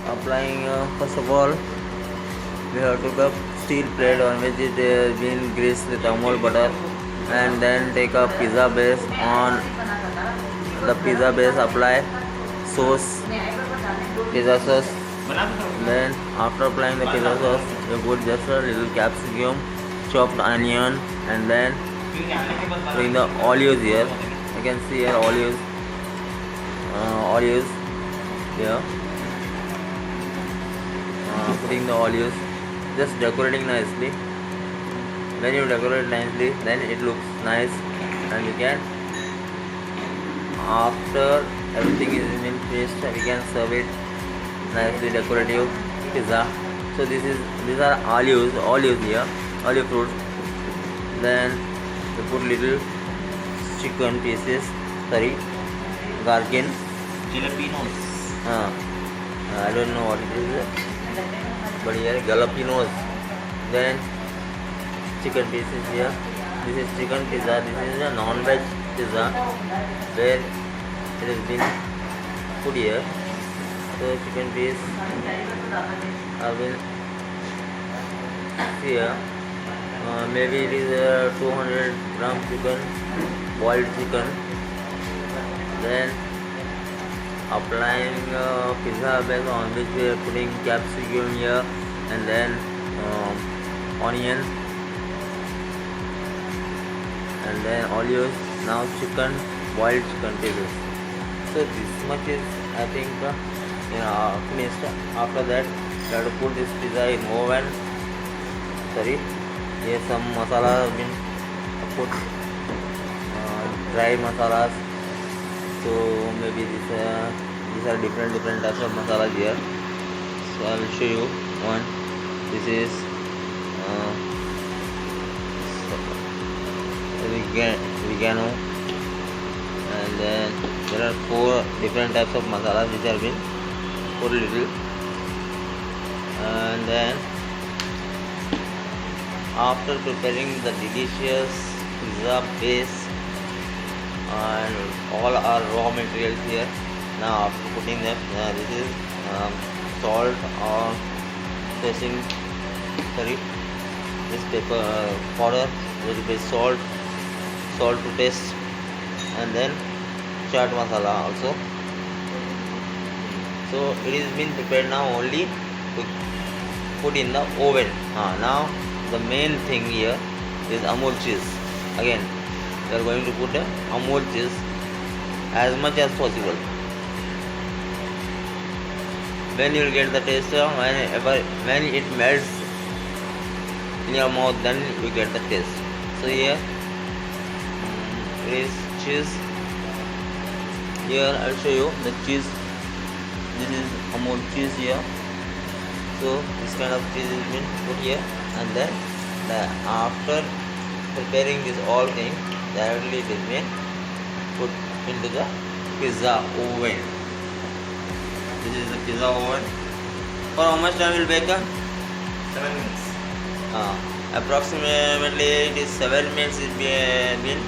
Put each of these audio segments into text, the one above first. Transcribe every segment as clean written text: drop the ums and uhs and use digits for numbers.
applying, first of all we have to the steel plate on which it has been greased with amul butter, and then take a pizza base. On the pizza base apply sauce, pizza sauce. Then after applying the pizza sauce you put just a little capsicum, chopped onion, and then putting the olives here. You can see here olives here. Putting the olives, just decorating nicely. When you decorate nicely, then it looks nice, and you can, after everything is been finished, we can serve it nicely decorative pizza. So these are olives here, olive fruits. Then you put little chicken pieces, sorry, gherkin, Jalapenos. I don't know what it is, but here jalapenos. Then chicken pieces here. This is chicken pizza. This is a non-veg pizza where it has been put here. So chicken piece I will see here. Maybe it is a 200 gram chicken, boiled chicken. Then applying pizza base on which we are putting capsicum here, and then onion, and then olives. Now chicken, boiled chicken pieces. So this much is, I think, finished. After that we have to put this pizza in oven. Sorry, here some masala have been put, dry masalas. So maybe these are different types of masalas here. So I will show you one. This is oregano, and then there are 4 different types of masalas which have been put little. And then after preparing the delicious pizza base and all our raw materials here, now after putting them, this is salt or dressing, sorry, this pepper powder, little bit salt to taste, and then chaat masala also. So it is been prepared now, only to put in the oven. Now the main thing here is amul cheese. Again we are going to put the amul cheese as much as possible. When you will get the taste, when it melts in your mouth, then you get the taste. So here is cheese. Here I'll show you the cheese. This is amul cheese here. So this kind of cheese has been put here, and then after preparing this all thing, directly it is been put into the pizza oven. This is the pizza oven. For how much time will bake? 7 minutes. Approximately it is 7 minutes is been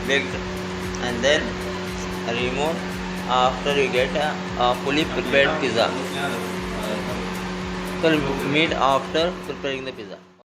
baked, and then remove after you get a fully prepared pizza. So meet after preparing the pizza.